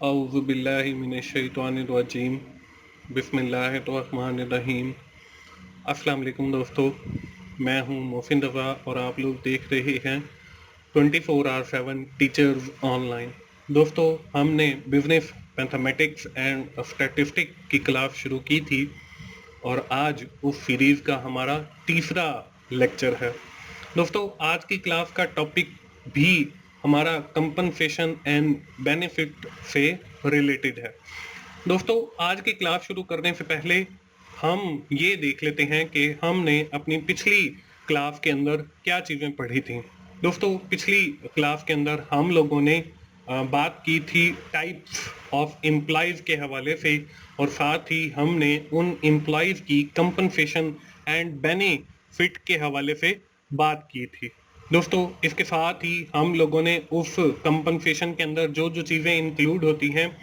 औज़ुबिल्लाहिमिनश्शैतानिर्रजीम बिस्मिल्लाहिर्रहमानिर्रहीम। अस्सलाम वालेकुम दोस्तों, मैं हूं मोहसिन रज़ा और आप लोग देख रहे हैं 24/7 टीचर्स ऑनलाइन। दोस्तों, हमने बिजनेस मैथमेटिक्स एंड स्टैटिस्टिक की क्लास शुरू की थी और आज उस सीरीज़ का हमारा तीसरा लेक्चर है। दोस्तों, आज की क्लास का टॉपिक भी हमारा कंपनसेशन एंड बेनिफिट से रिलेटेड है। दोस्तों, आज की क्लास शुरू करने से पहले हम ये देख लेते हैं कि हमने अपनी पिछली क्लास के अंदर क्या चीज़ें पढ़ी थी। दोस्तों, पिछली क्लास के अंदर हम लोगों ने बात की थी टाइप्स ऑफ एम्प्लॉयज़ के हवाले से और साथ ही हमने उन एम्प्लॉयज़ की कंपनसेशन एंड बेनिफिट के हवाले से बात की थी। दोस्तों, इसके साथ ही हम लोगों ने उस कंपनसेशन के अंदर जो जो चीज़ें इंक्लूड होती हैं,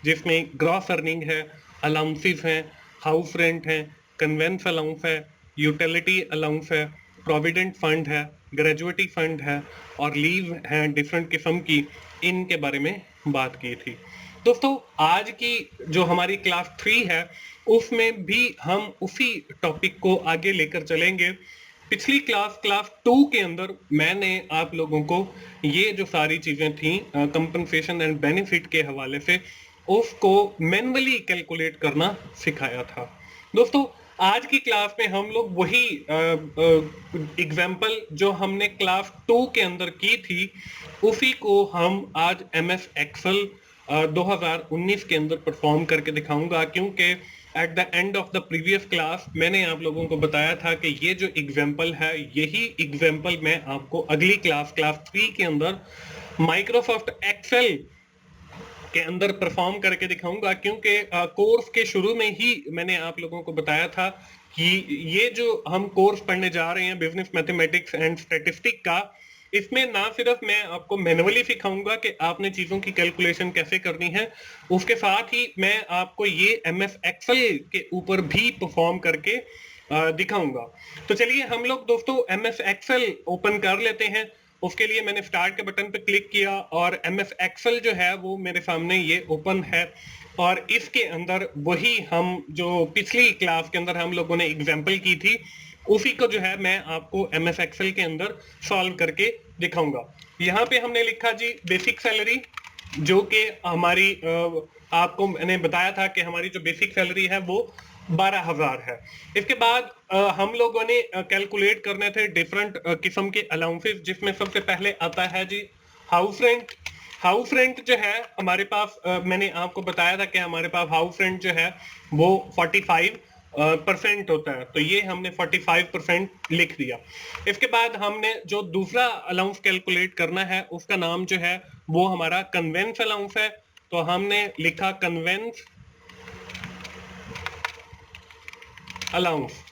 जिसमें ग्रॉस अर्निंग है, अलाउंसेस हैं, हाउस रेंट है, कन्वेंस अलाउंस है, यूटिलिटी अलाउंस है, प्रोविडेंट फंड है, ग्रेजुएटी फंड है और लीव है डिफरेंट किस्म की, इनके बारे में बात की थी। दोस्तों, आज की जो हमारी क्लास 3 है उसमें भी हम उसी टॉपिक को आगे लेकर चलेंगे। पिछली क्लास 2 के अंदर मैंने आप लोगों को ये जो सारी चीजें थी कंपनसेशन एंड बेनिफिट के हवाले से उसको मैन्युअली कैलकुलेट करना सिखाया था। दोस्तों, आज की क्लास में हम लोग वही एग्जाम्पल जो हमने क्लास 2 के अंदर की थी उसी को हम आज एमएस एक्सेल 2019 के अंदर परफॉर्म करके दिखाऊंगा, क्योंकि at the end of the previous class मैंने आप लोगों को बताया था कि ये जो एग्जाम्पल है यही एग्जाम्पल मैं आपको अगली क्लास 3 के अंदर माइक्रोसॉफ्ट एक्सेल के अंदर परफॉर्म करके दिखाऊंगा, क्योंकि कोर्स के शुरू में ही मैंने आप लोगों को बताया था कि ये जो हम कोर्स पढ़ने जा रहे हैं बिजनेस मैथमेटिक्स एंड स्टैटिस्टिक का, इसमें ना सिर्फ मैं आपको मैनुअली सिखाऊंगा कि आपने चीजों की कैलकुलेशन कैसे करनी है, उसके साथ ही मैं आपको ये एमएस एक्सेल के ऊपर भी परफॉर्म करके दिखाऊंगा। तो चलिए हम लोग दोस्तों एमएस एक्सेल ओपन कर लेते हैं। उसके लिए मैंने स्टार्ट के बटन पर क्लिक किया और एमएस एक्सेल जो है वो मेरे सामने ये ओपन है और इसके अंदर वही हम जो पिछली क्लास के अंदर हम लोगों ने एग्जाम्पल की थी उसी को जो है मैं आपको एमएस एक्सेल के अंदर सॉल्व करके दिखाऊंगा। यहाँ पे हमने लिखा जी बेसिक सैलरी, जो कि हमारी आपको मैंने बताया था कि हमारी जो बेसिक सैलरी है वो 12,000 है। इसके बाद हम लोगों ने कैलकुलेट करने थे डिफरेंट किस्म के अलाउंसेस, जिसमें सबसे पहले आता है जी हाउस रेंट। हाउस रेंट जो है हमारे पास मैंने आपको बताया था कि हमारे पास हाउस रेंट जो है वो 45% होता है, तो ये हमने 45% लिख दिया। इसके बाद हमने जो दूसरा अलाउंस कैलकुलेट करना है उसका नाम जो है वो हमारा कन्वेंस अलाउंस है, तो हमने लिखा कन्वेंस अलाउंस।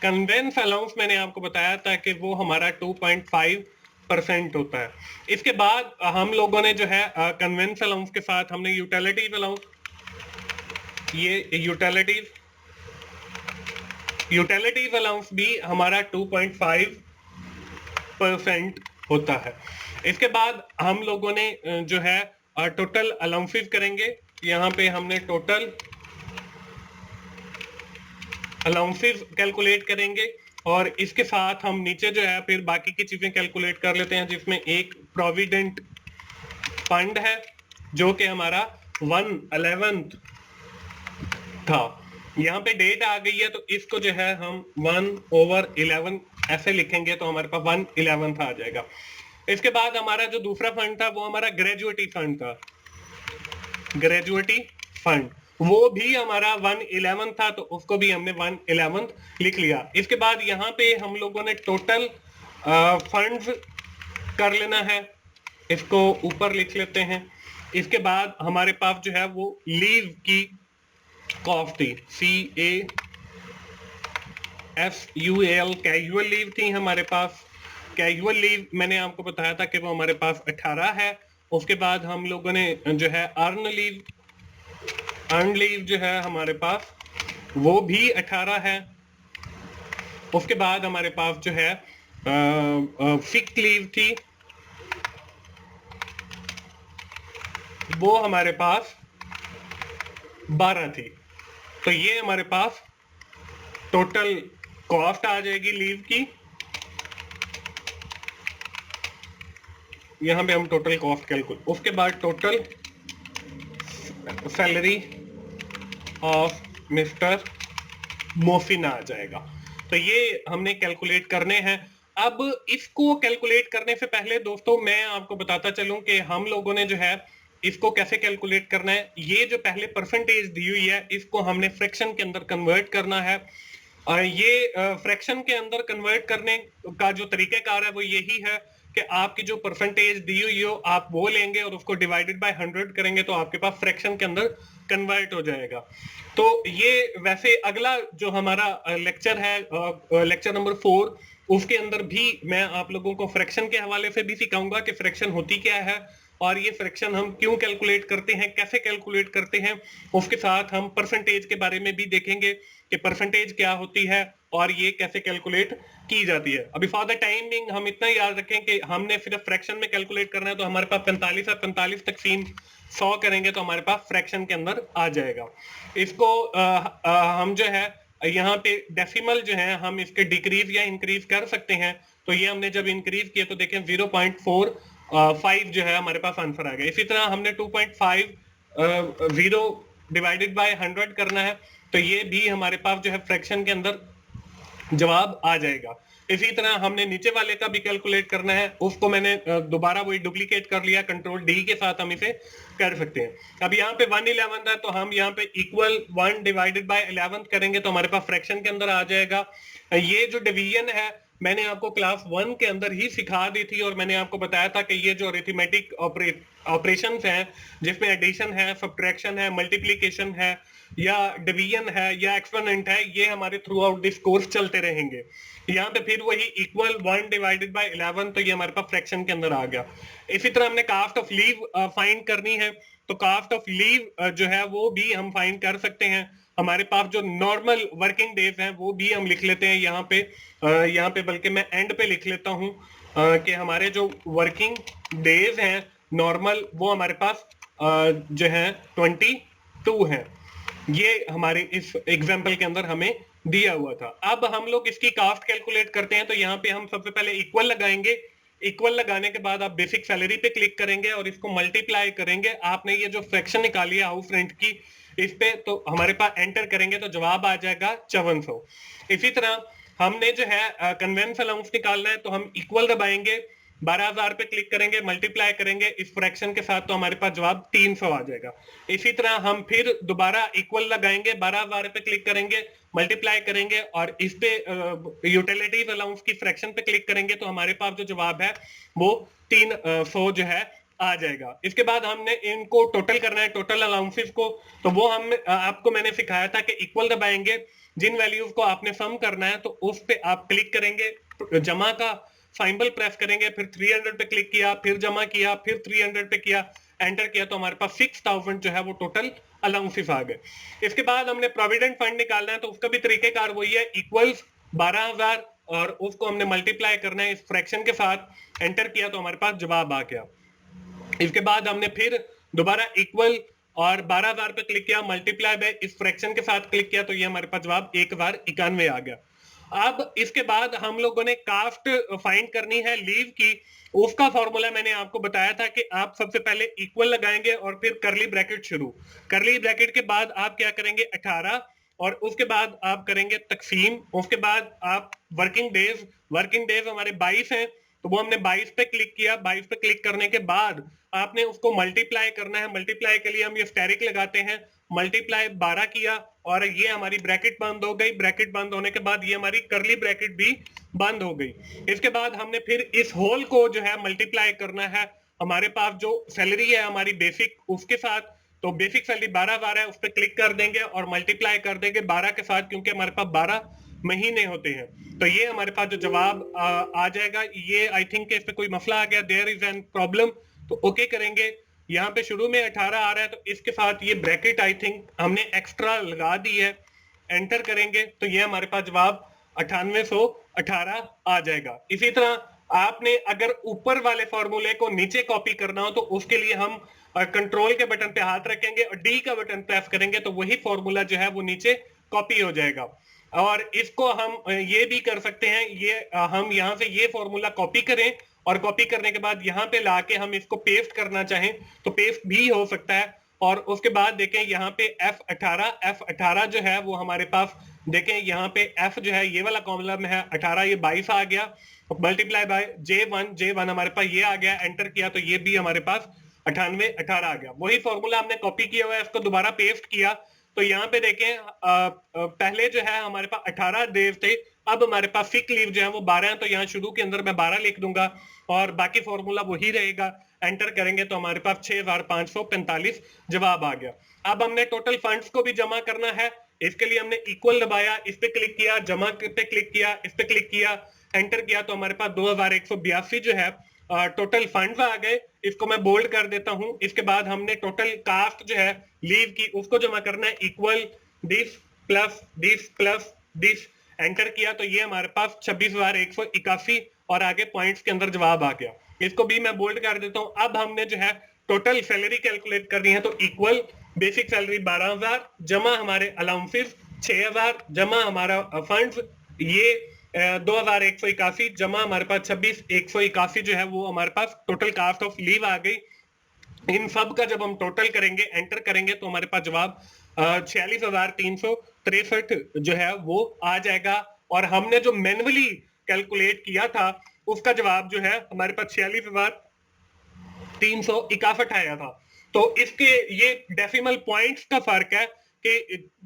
कन्वेंस अलाउंस मैंने आपको बताया था कि वो हमारा 2.5% होता है। इसके बाद हम लोगों ने जो है कन्वेंस अलाउंस के साथ हमने यूटिलिटीज अलाउंस, ये यूटिलिटीज अलाउंस भी हमारा 2.5% होता है। इसके बाद हम लोगों ने जो है टोटल अलाउंसेस करेंगे। यहाँ पे हमने टोटल अलाउंसेस कैलकुलेट करेंगे और इसके साथ हम नीचे जो है फिर बाकी की चीजें कैलकुलेट कर लेते हैं, जिसमें एक प्रोविडेंट फंड है जो कि हमारा 1/11 था। यहाँ पे डेट आ गई है तो इसको जो है हम 1/11 ऐसे लिखेंगे तो हमारे पास 1/11 आ जाएगा। इसके बाद हमारा जो दूसरा फंड था वो हमारा ग्रेजुएटी फंड था। ग्रेजुएटी फंड वो भी हमारा 1/11 था, तो उसको भी हमने 1/11 लिख लिया। इसके बाद यहाँ पे हम लोगों ने टोटल फंड्स कर लेना है, इसको ऊपर लिख लेते हैं। इसके बाद हमारे पास जो है वो लीव की कॉस्ट थी, CASUAL कैजुअल लीव थी हमारे पास। कैजुअल लीव मैंने आपको बताया था कि वो हमारे पास 18 है। उसके बाद हम लोगों ने जो है अर्न लीव जो है हमारे पास वो भी 18 है। उसके बाद हमारे पास जो है सिक लीव थी, वो हमारे पास 12 थी। तो ये हमारे पास टोटल कॉस्ट आ जाएगी लीव की। यहां पे हम टोटल कॉस्ट कैलकुलेट, उसके बाद total salary of mister Mofin आ जाएगा। तो ये हमने कैलकुलेट करने हैं। अब इसको कैलकुलेट करने से पहले दोस्तों मैं आपको बताता चलूं कि हम लोगों ने जो है इसको कैसे कैलकुलेट करना है। ये जो पहले परसेंटेज दी हुई है इसको हमने फ्रैक्शन के अंदर कन्वर्ट करना है। और ये फ्रैक्शन के अंदर कन्वर्ट करने का जो तरीकेकार है वो यही है कि आपकी जो परसेंटेज दी हुई हो आप वो लेंगे और उसको डिवाइडेड बाय 100 करेंगे तो आपके पास फ्रैक्शन के अंदर कन्वर्ट हो जाएगा। तो ये वैसे अगला जो हमारा लेक्चर है, लेक्चर नंबर 4, उसके अंदर भी मैं आप लोगों को फ्रैक्शन के हवाले से भी सिखाऊंगा कि फ्रैक्शन होती क्या है और ये फ्रैक्शन हम क्यों कैलकुलेट करते हैं, कैसे कैलकुलेट करते हैं। उसके साथ हम परसेंटेज के बारे में भी देखेंगे कि परसेंटेज क्या होती है और ये कैसे कैलकुलेट की जाती है। अभी फॉर द टाइमिंग हम इतना याद रखें कि हमने सिर्फ फ्रैक्शन में कैलकुलेट करना है, तो हमारे पास 45 और 45 तकसीम 100 करेंगे तो हमारे पास फ्रैक्शन के अंदर आ जाएगा। इसको हम जो है यहाँ पे डेसिमल जो है हम इसके डिक्रीज या इंक्रीज कर सकते हैं। तो ये हमने जब इंक्रीज किया तो देखें 0.45 जो है हमारे पास आंसर आ गया। इसी तरह हमने 2.5 जीरो डिवाइडेड बाय 100 करना है तो ये भी हमारे पास जो है फ्रैक्शन के अंदर जवाब आ जाएगा। इसी तरह हमने नीचे वाले का भी कैलकुलेट करना है, उसको मैंने दोबारा वही डुप्लीकेट कर लिया, कंट्रोल डी के साथ हम इसे कर सकते हैं। अब यहाँ पे 1/11 है तो हम यहाँ पे इक्वल 1 डिवाइडेड बाय 11 करेंगे तो हमारे पास फ्रैक्शन के अंदर आ जाएगा। ये जो डिवीजन है मैंने आपको क्लास 1 के अंदर ही सिखा दी थी और मैंने आपको बताया था कि ये जो अरिथमेटिक ऑपरेशन हैं जिसमें एडिशन है, सब्ट्रैक्शन है, मल्टीप्लीकेशन है या डिवीजन है या एक्सपोनेंट है, ये हमारे थ्रू आउट दिस कोर्स चलते रहेंगे। यहाँ पे फिर वही इक्वल 1 डिवाइडेड बाय 11 तो ये हमारे पास फ्रैक्शन के अंदर आ गया। इसी तरह हमने कास्ट ऑफ लीव फाइंड करनी है तो कास्ट ऑफ लीव जो है वो भी हम फाइंड कर सकते हैं। हमारे पास जो नॉर्मल वर्किंग डेज हैं वो भी हम लिख लेते हैं यहाँ पे बल्कि मैं एंड पे लिख लेता हूँ कि हमारे जो वर्किंग डेज हैं नॉर्मल वो हमारे पास जो है 22 हैं। ये हमारे इस एग्जाम्पल के अंदर हमें दिया हुआ था। अब हम लोग इसकी कास्ट कैलकुलेट करते हैं तो यहाँ पे हम सबसे पहले इक्वल लगाएंगे। इक्वल लगाने के बाद आप बेसिक सैलरी पे क्लिक करेंगे और इसको मल्टीप्लाई करेंगे। आपने ये जो फ्रैक्शन निकाली है हाउस रेंट की इस पे तो हमारे पास एंटर करेंगे तो जवाब आ जाएगा 5400। इसी तरह हमने जो है कन्वेंस अलाउंस निकालना है तो हम इक्वल दबाएंगे, 12,000 पे क्लिक करेंगे, मल्टीप्लाई करेंगे इस फ्रैक्शन के साथ तो हमारे पास जवाब 300 आ जाएगा। इसी तरह हम फिर दोबारा इक्वल लगाएंगे, 12,000 पे क्लिक करेंगे, मल्टीप्लाई करेंगे और इस पे यूटिलिटीज अलाउंस की फ्रैक्शन पे क्लिक करेंगे तो हमारे पास जो जवाब है वो 300 जो है आ जाएगा। इसके बाद हमने इनको टोटल करना है, टोटल अलाउंसेस को, तो वो हम आपको मैंने सिखाया था कि इक्वल दबाएंगे, जिन वैल्यूज को आपने सम करना है तो उस पे आप क्लिक करेंगे, जमा का सिंबल प्रेस करेंगे, फिर 300 पे क्लिक किया, फिर जमा किया, फिर 300 पे किया, एंटर किया तो हमारे पास 6000 जो है वो टोटल अलाउंसेस आ गए। इसके बाद हमने प्रोविडेंट फंड निकालना है तो उसका भी तरीकेकार वही है, इक्वल्स 12,000 और उसको हमने मल्टीप्लाई करना है इस फ्रैक्शन के साथ, एंटर किया तो हमारे पास जवाब आ गया। इसके बाद हमने फिर दोबारा इक्वल और 12,000 पे क्लिक किया, मल्टीप्लाई बाय इस फ्रैक्शन के साथ क्लिक किया तो ये हमारे पास जवाब 1091 आ गया। अब इसके बाद हम लोगों ने कास्ट फाइंड करनी है लीव की। उसका फॉर्मूला मैंने आपको बताया था कि आप सबसे पहले इक्वल लगाएंगे और फिर करली ब्रैकेट शुरू, करली ब्रैकेट के बाद आप क्या करेंगे 18 और उसके बाद आप करेंगे तकसीम, उसके बाद आप वर्किंग डेज, वर्किंग डेज हमारे 22 हैं तो वो हमने 22 पे क्लिक किया। 22 पे क्लिक करने के बाद आपने उसको मल्टीप्लाई करना है, मल्टीप्लाई के लिए हम ये स्टेरिक लगाते हैं, मल्टीप्लाई 12 किया और ये हमारी ब्रैकेट बंद हो गई। ब्रैकेट बंद होने के बाद ये हमारी करली ब्रैकेट भी बंद हो गई। इसके बाद हमने फिर इस होल को जो है मल्टीप्लाई करना है हमारे पास जो सैलरी है हमारी बेसिक उसके साथ, तो बेसिक सैलरी 12,000 है, उस पर क्लिक कर देंगे और मल्टीप्लाई कर देंगे 12 के साथ क्योंकि हमारे पास 12 महीने होते हैं। तो ये हमारे पास जो जवाब आ जाएगा। ये आई थिंक इस पे कोई मसला आ गया, देयर इज एन प्रॉब्लम, तो ओके करेंगे। यहाँ पे शुरू में 18 आ रहा है तो इसके साथ ये ब्रैकेट आई थिंक हमने एक्स्ट्रा लगा दी है, एंटर करेंगे तो ये हमारे पास जवाब 9818 आ जाएगा। इसी तरह आपने अगर ऊपर वाले फॉर्मूले को नीचे कॉपी करना हो तो उसके लिए हम और कंट्रोल के बटन पे हाथ रखेंगे और डी का बटन प्रेस करेंगे तो वही फॉर्मूला जो है वो नीचे कॉपी हो जाएगा। और इसको हम ये भी कर सकते हैं, ये हम यहाँ से ये फॉर्मूला कॉपी करें और कॉपी करने के बाद यहाँ पे लाके हम इसको पेस्ट करना चाहें तो पेस्ट भी हो सकता है। और उसके बाद देखें यहाँ पे F18 जो है वो हमारे पास, देखें यहाँ पे F जो है ये वाला कॉलम है 18, ये 22 आ गया, मल्टीप्लाई बाय J1 हमारे पास ये आ गया, एंटर किया तो ये भी हमारे पास 98 18 आ गया। वही फॉर्मूला हमने कॉपी किया हुआ है, इसको दोबारा पेस्ट किया तो यहाँ पे देखें पहले जो है हमारे पास 18 डेज थे, अब हमारे पास सिक लीव जो है वो 12 है, तो यहाँ शुरू के अंदर मैं 12 लिख दूंगा और बाकी फॉर्मूला वही रहेगा। एंटर करेंगे तो हमारे पास 6545 जवाब आ गया। अब हमने टोटल फंड्स को भी जमा करना है, इसके लिए हमने इक्वल दबाया, इस पे क्लिक किया, जमा पे क्लिक किया, इस पे क्लिक किया, एंटर किया तो हमारे पास 2182 जो है टोटल फंड्स आ गए। इसको मैं बोल्ड कर देता हूं। इसके बाद हमने टोटल कास्ट जो है लीव की उसको जमा करना है, equal this plus this plus this, enter किया तो ये हमारे पास 26,181 और आगे पॉइंट्स के अंदर जवाब आ गया। इसको भी मैं बोल्ड कर देता हूं। अब हमने जो है टोटल सैलरी कैलकुलेट करनी है तो इक्वल बेसिक सैलरी 12,000 जमा हमारे अलाउंसेस 6,000 जमा हमारा फंड्स ये 2,181 जमा हमारे पास 26,181 जो है वो हमारे पास टोटल कास्ट ऑफ लीव आ गई। इन सब का जब हम टोटल करेंगे, एंटर करेंगे तो हमारे पास जवाब 46,363 जो है वो आ जाएगा। और हमने जो मैन्युअली कैलकुलेट किया था उसका जवाब जो है हमारे पास 46,361 आया था। तो इसके ये डेसिमल पॉइंट्स का फर्क है कि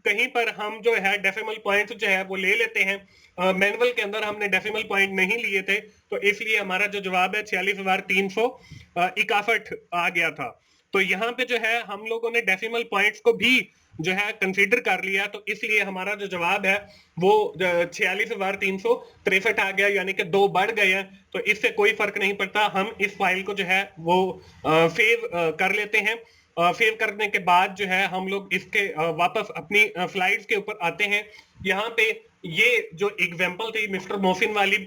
कहीं पर हम जो है डेसिमल पॉइंट्स जो है वो ले लेते हैं, मैनुअल के अंदर हमने डेसिमल पॉइंट नहीं लिए थे तो इसलिए हमारा जो जवाब है 46,361 आ गया था। तो यहाँ पे जो है हम लोगों ने डेसिमल पॉइंट्स को भी जो है कंसीडर कर लिया तो इसलिए हमारा जो जवाब है वो 46,363 आ गया, यानी कि 2 बढ़ गए हैं। तो इससे कोई फर्क नहीं पड़ता, हम इस फाइल को जो है वो सेव कर लेते हैं। सेव करने के बाद जो है हम लोग इसके वापस अपनी स्लाइड्स के ऊपर आते हैं। यहाँ पे ये जो एग्जांपल थी मिस्टर मोहसिन वाली,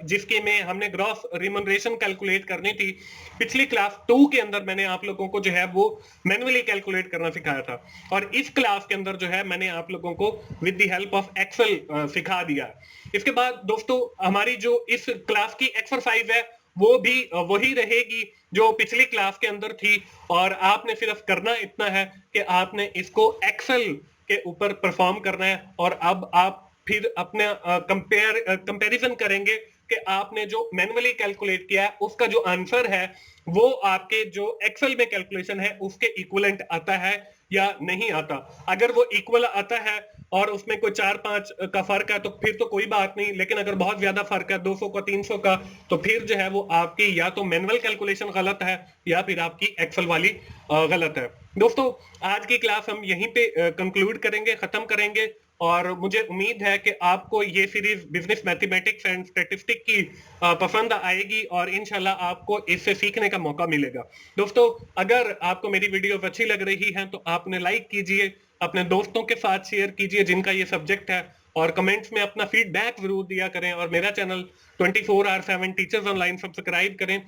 जिसके में हमने ग्रॉस रिम्यूनरेशन कैलकुलेट करनी थी, पिछली क्लास 2 के अंदर मैंने आप लोगों को जो है वो मैन्युअली कैलकुलेट करना सिखाया था और इस क्लास के अंदर जो है मैंने आप लोगों को with the help of Excel सिखा दिया। इसके बाद दोस्तों हमारी जो इस क्लास की एक्सरसाइज है वो भी वही रहेगी जो पिछली क्लास के अंदर थी और आपने सिर्फ करना इतना है कि आपने इसको एक्सेल के ऊपर परफॉर्म करना है। और अब आप फिर अपने कंपैरिजन करेंगे कि आपने जो मैन्युअली कैलकुलेट किया है उसका जो आंसर है वो आपके जो एक्सेल में कैलकुलेशन है उसके इक्विवेलेंट आता है या नहीं आता। अगर वो इक्वल आता है और उसमें कोई 4-5 का फर्क है तो फिर तो कोई बात नहीं, लेकिन अगर बहुत ज्यादा फर्क है 200 का 300 का तो फिर जो है वो आपकी या तो मैनुअल कैलकुलेशन गलत है या फिर आपकी एक्सेल वाली गलत है। दोस्तों आज की क्लास हम यहीं पे कंक्लूड करेंगे, खत्म करेंगे और मुझे उम्मीद है कि आपको ये series business mathematics and statistic की पसंद आएगी और इंशाल्लाह आपको इससे सीखने का मौका मिलेगा। दोस्तों अगर आपको मेरी वीडियो अच्छी लग रही है तो आपने लाइक कीजिए, अपने दोस्तों के साथ शेयर कीजिए जिनका ये सब्जेक्ट है और कमेंट्स में अपना फीडबैक जरूर दिया करें और मेरा चैनल 24/7 टीचर्स ऑनलाइन सब्सक्राइब करें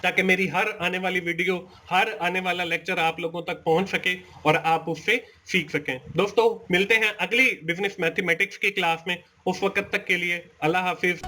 ताकि मेरी हर आने वाली वीडियो, हर आने वाला लेक्चर आप लोगों तक पहुंच सके और आप उससे सीख सकें। दोस्तों मिलते हैं अगली बिजनेस मैथमेटिक्स की क्लास में, उस वक्त तक के लिए अल्लाह हाफिज।